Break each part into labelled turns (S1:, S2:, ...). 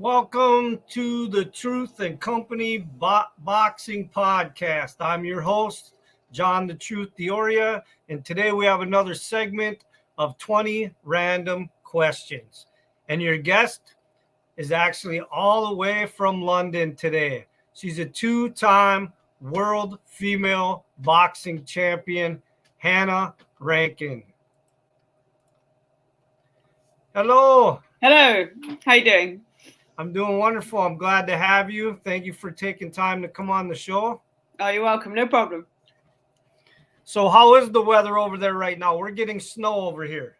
S1: Welcome to the Truth and Company Boxing Podcast. I'm your host, John the Truth Dioria, and today we have another segment of 20 random questions. And your guest is actually all the way from London today. She's a two-time world female boxing champion, Hannah Rankin. Hello.
S2: Hello. How you doing?
S1: I'm doing wonderful. I'm glad to have you. Thank you for taking time to come on the show.
S2: Oh, you're welcome. No problem.
S1: So how is the weather over there right now? We're getting snow over here.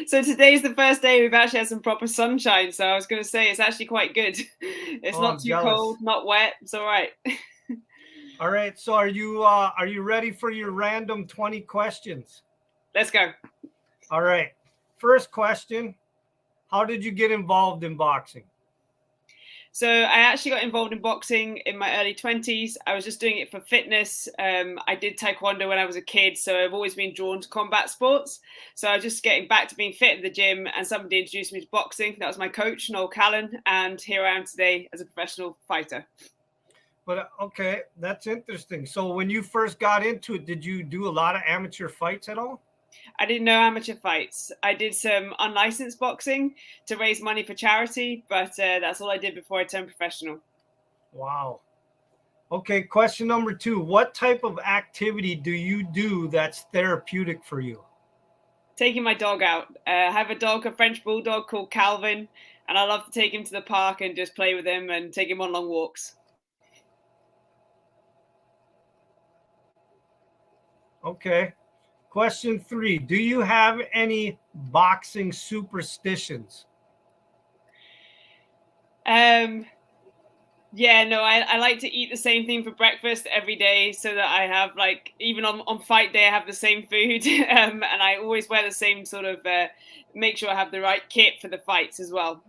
S2: So today's the first day we've actually had some proper sunshine. So I was going to say it's actually quite good. It's not too cold, not wet. It's all right.
S1: All right. So are you ready for your random 20 questions?
S2: Let's go.
S1: All right. First question. How did you get involved in boxing?
S2: So I actually got involved in boxing in my early 20s. I was just doing it for fitness. I did taekwondo when I was a kid, so I've always been drawn to combat sports. So I was just getting back to being fit in the gym, and somebody introduced me to boxing. That was my coach, Noel Callan, and here I am today as a professional fighter.
S1: But okay, that's interesting. So when you first got into it, did you do a lot of amateur fights at all?
S2: I did no amateur fights. I did some unlicensed boxing to raise money for charity, but that's all I did before I turned professional.
S1: Wow. Okay, question number 2. What type of activity do you do that's therapeutic for you?
S2: Taking my dog out. I have a French bulldog called Calvin, and I love to take him to the park and just play with him and take him on long walks.
S1: Okay. Question 3. Do you have any boxing superstitions?
S2: Yeah, no, I like to eat the same thing for breakfast every day so that I have, like, even on fight day, I have the same food. And I always wear the same sort of, make sure I have the right kit for the fights as well.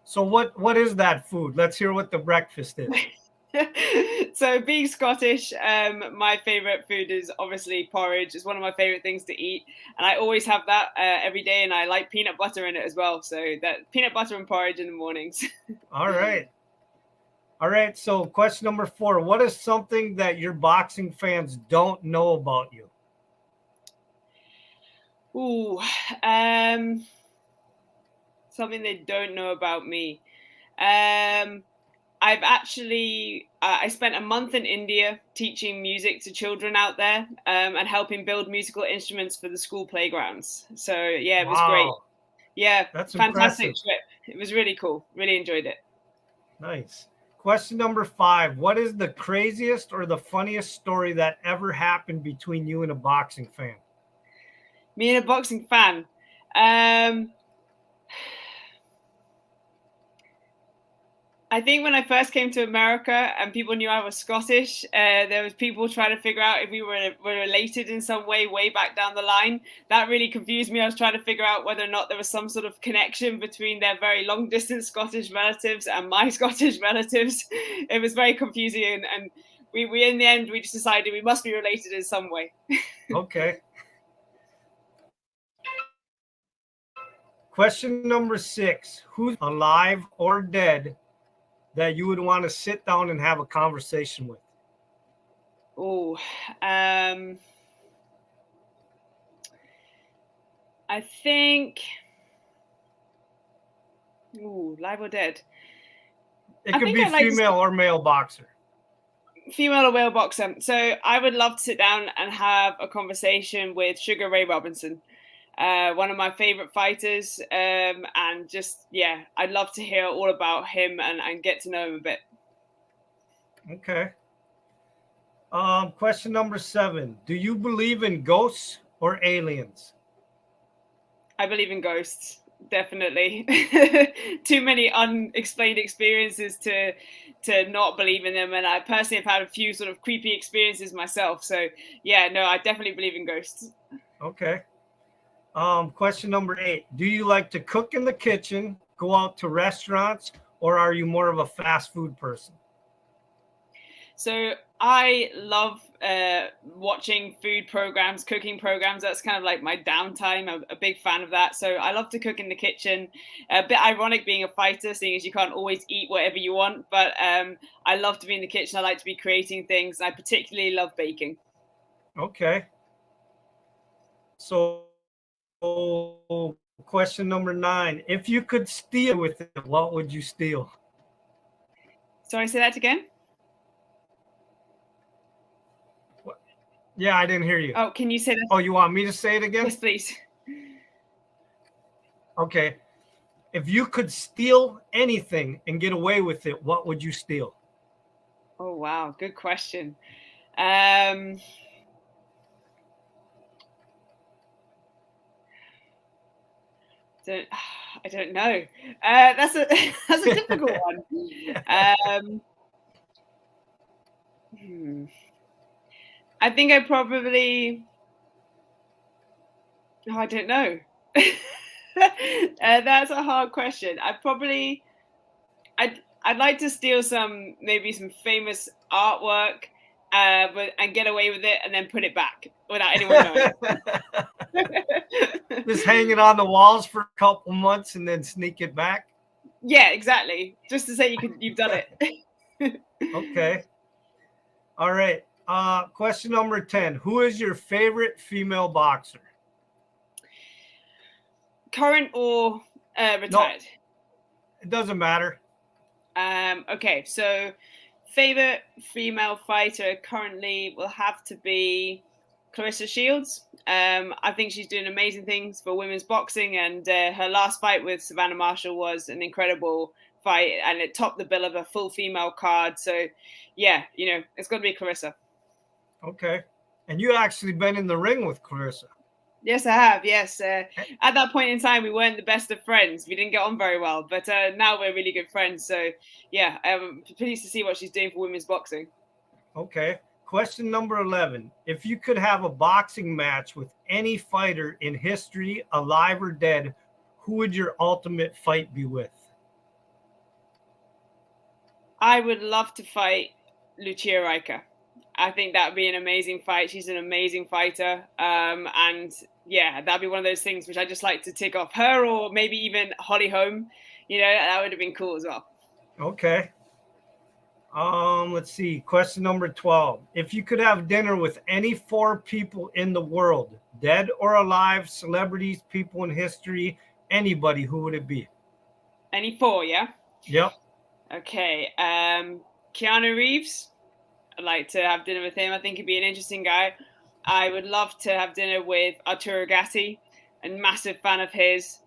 S1: So what is that food? Let's hear what the breakfast is.
S2: So being Scottish, my favorite food is obviously porridge. It's one of my favorite things to eat, and I always have that every day, and I like peanut butter in it as well. So that peanut butter and porridge in the mornings.
S1: All right. So question number 4. What is something that your boxing fans don't know about you?
S2: Ooh, something they don't know about me. I've actually, I spent a month in India teaching music to children out there and helping build musical instruments for the school playgrounds. So, yeah, it was great. Yeah,
S1: that's
S2: fantastic
S1: impressive.
S2: trip. It was really cool. Really enjoyed it.
S1: Nice. Question number 5. What is the craziest or the funniest story that ever happened between you and a boxing fan?
S2: Me and a boxing fan. I think when I first came to America and people knew I was Scottish, there was people trying to figure out if we were related in some way back down the line. That really confused me. I was trying to figure out whether or not there was some sort of connection between their very long distance Scottish relatives and my Scottish relatives. It was very confusing, and we in the end we just decided we must be related in some way.
S1: Okay. Question number 6. Who's alive or dead that you would want to sit down and have a conversation with?
S2: Oh, I think, live or dead?
S1: It could be female or male boxer.
S2: Female or male boxer. So I would love to sit down and have a conversation with Sugar Ray Robinson. One of my favorite fighters, and just, yeah, I'd love to hear all about him and get to know him a bit.
S1: Okay. Question number 7. Do you believe in ghosts or aliens?
S2: I believe in ghosts, definitely. Too many unexplained experiences to not believe in them, and I personally have had a few sort of creepy experiences myself. So, yeah, no, I definitely believe in ghosts.
S1: Okay. Question number 8. Do you like to cook in the kitchen, go out to restaurants, or are you more of a fast food person?
S2: So I love watching food programs, cooking programs. That's kind of like my downtime. I'm a big fan of that. So I love to cook in the kitchen. A bit ironic being a fighter, seeing as you can't always eat whatever you want. But I love to be in the kitchen. I like to be creating things. I particularly love baking.
S1: Okay. So question number 9. If you could steal with it, what would you steal?
S2: Sorry, say that again.
S1: Yeah, I didn't hear you.
S2: Oh, can you say that?
S1: Oh, you want me to say it again?
S2: Yes, please.
S1: Okay. If you could steal anything and get away with it, what would you steal?
S2: Oh, wow. Good question. I don't know. That's a difficult one. I think I probably. Oh, I don't know. That's a hard question. I'd like to steal maybe some famous artwork, and get away with it, and then put it back without anyone knowing.
S1: Just hang it on the walls for a couple months and then sneak it back.
S2: Yeah, exactly. Just to say you've done it.
S1: Okay. All right. Question number 10. Who is your favorite female boxer?
S2: Current or retired?
S1: No, it doesn't matter.
S2: Okay, so favorite female fighter currently will have to be Clarissa Shields. I think she's doing amazing things for women's boxing, and her last fight with Savannah Marshall was an incredible fight, and it topped the bill of a full female card. So, yeah, it's got to be Clarissa.
S1: Okay. And you actually been in the ring with Clarissa.
S2: Yes, I have. Yes. At that point in time, we weren't the best of friends. We didn't get on very well, but now we're really good friends. So, yeah, I'm pleased to see what she's doing for women's boxing.
S1: Okay. Question number 11. If you could have a boxing match with any fighter in history, alive or dead, who would your ultimate fight be with?
S2: I would love to fight Lucia Rijker. I think that would be an amazing fight. She's an amazing fighter. And yeah, that'd be one of those things which I just like to tick off her, or maybe even Holly Holm. That would have been cool as well.
S1: Okay. Let's see. Question number 12. If you could have dinner with any 4 people in the world, dead or alive, celebrities, people in history, anybody, who would it be?
S2: Any 4, yeah?
S1: Yep.
S2: Okay. Keanu Reeves. I'd like to have dinner with him. I think he'd be an interesting guy. I would love to have dinner with Arturo Gatti, a massive fan of his.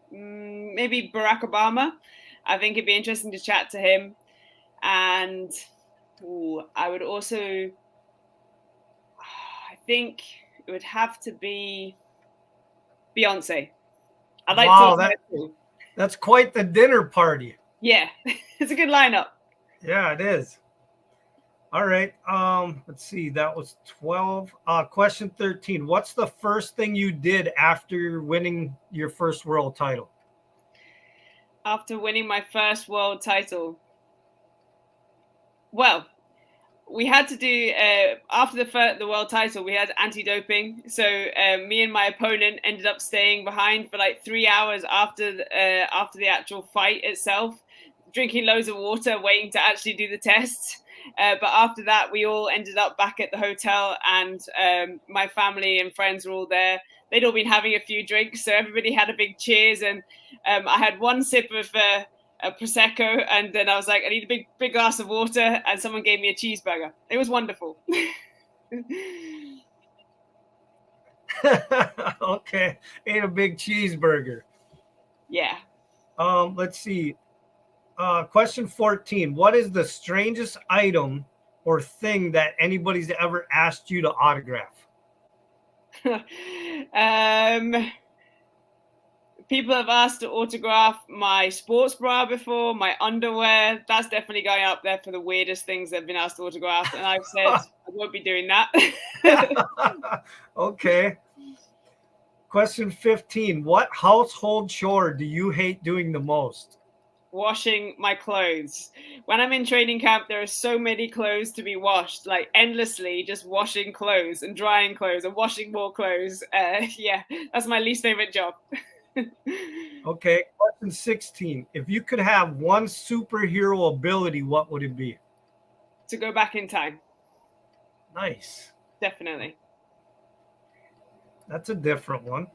S2: Maybe Barack Obama. I think it'd be interesting to chat to him. And I would also, I think it would have to be Beyonce. I'd like to.
S1: That's quite the dinner party.
S2: Yeah, it's a good lineup.
S1: Yeah, it is. All right. Let's see. That was 12. Question 13. What's the first thing you did after winning your first world title?
S2: After winning my first world title? Well, we had to do after the world title, we had anti-doping. So me and my opponent ended up staying behind for like 3 hours after the actual fight itself, drinking loads of water, waiting to actually do the tests. But after that, we all ended up back at the hotel, and my family and friends were all there. They'd all been having a few drinks, so everybody had a big cheers. And I had one sip of a Prosecco, and then I was like, I need a big glass of water, and someone gave me a cheeseburger. It was wonderful.
S1: Okay, ate a big cheeseburger.
S2: Yeah.
S1: Let's see. Question 14. What is the strangest item or thing that anybody's ever asked you to autograph?
S2: People have asked to autograph my sports bra before, my underwear. That's definitely going up there for the weirdest things that have been asked to autograph. And I've said I won't be doing that.
S1: Okay. Question 15. What household chore do you hate doing the most?
S2: washing my clothes. When I'm in training camp, there are so many clothes to be washed, like endlessly just washing clothes and drying clothes and washing more clothes. Yeah, that's my least favorite job.
S1: Okay, question 16. If you could have one superhero ability, what would it be?
S2: To go back in time.
S1: Nice.
S2: Definitely.
S1: That's a different one.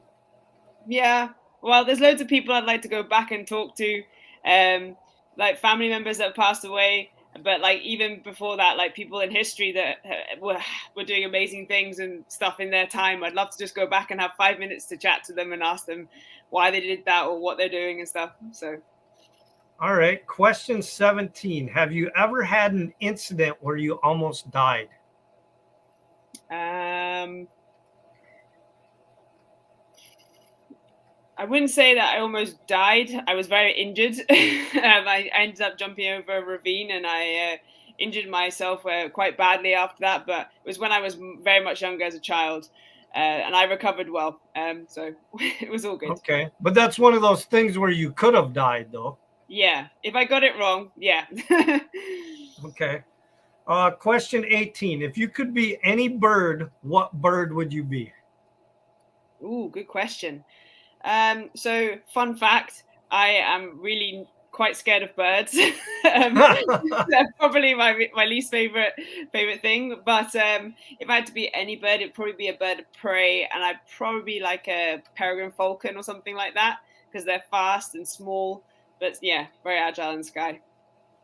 S2: Yeah. Well, there's loads of people I'd like to go back and talk to, like family members that have passed away. But like even before that, like people in history that were doing amazing things and stuff in their time. I'd love to just go back and have 5 minutes to chat to them and ask them why they did that or what they're doing and stuff. So.
S1: All right. Question 17. Have you ever had an incident where you almost died?
S2: I wouldn't say that I almost died. I was very injured. I ended up jumping over a ravine and I injured myself quite badly after that. But it was when I was very much younger as a child. And I recovered well. So it was all good.
S1: Okay. But that's one of those things where you could have died, though.
S2: Yeah. If I got it wrong, yeah.
S1: Okay. Question 18. If you could be any bird, what bird would you be?
S2: Ooh, good question. So fun fact, I am really quite scared of birds. They're probably my least favorite thing. But if I had to be any bird, it'd probably be a bird of prey, and I'd probably be like a peregrine falcon or something like that because they're fast and small, but yeah, very agile in the sky.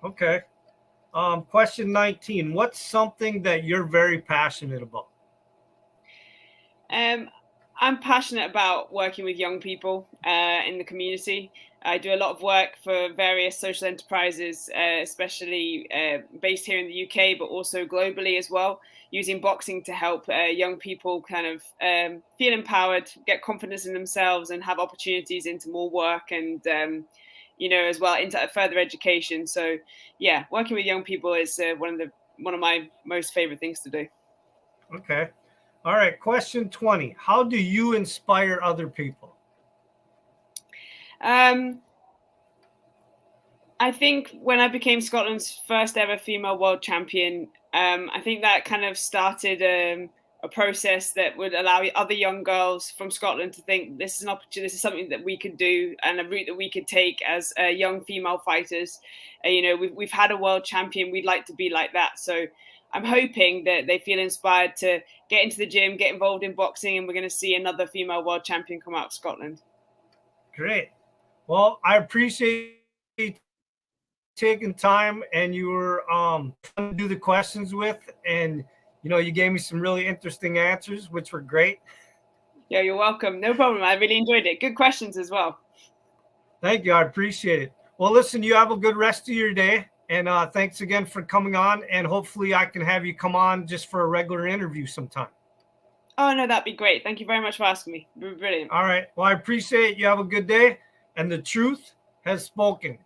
S1: Okay. Question 19. What's something that you're very passionate about?
S2: I'm passionate about working with young people in the community. I do a lot of work for various social enterprises, especially based here in the UK, but also globally as well, using boxing to help young people kind of feel empowered, get confidence in themselves, and have opportunities into more work and, as well into further education. So, yeah, working with young people is one of my most favorite things to do.
S1: Okay. All right. Question 20. How do you inspire other people?
S2: I think when I became Scotland's first ever female world champion, I think that kind of started a process that would allow other young girls from Scotland to think this is an opportunity, this is something that we could do and a route that we could take as young female fighters. We've had a world champion, we'd like to be like that. So I'm hoping that they feel inspired to get into the gym, get involved in boxing, and we're going to see another female world champion come out of Scotland.
S1: Great. Well, I appreciate taking time and you were fun to do the questions with, and you gave me some really interesting answers, which were great.
S2: Yeah, you're welcome. No problem. I really enjoyed it. Good questions as well.
S1: Thank you. I appreciate it. Well, listen, you have a good rest of your day, and thanks again for coming on, and hopefully I can have you come on just for a regular interview sometime.
S2: Oh, no, that'd be great. Thank you very much for asking me. Brilliant.
S1: All right. Well, I appreciate it. You have a good day, and the truth has spoken.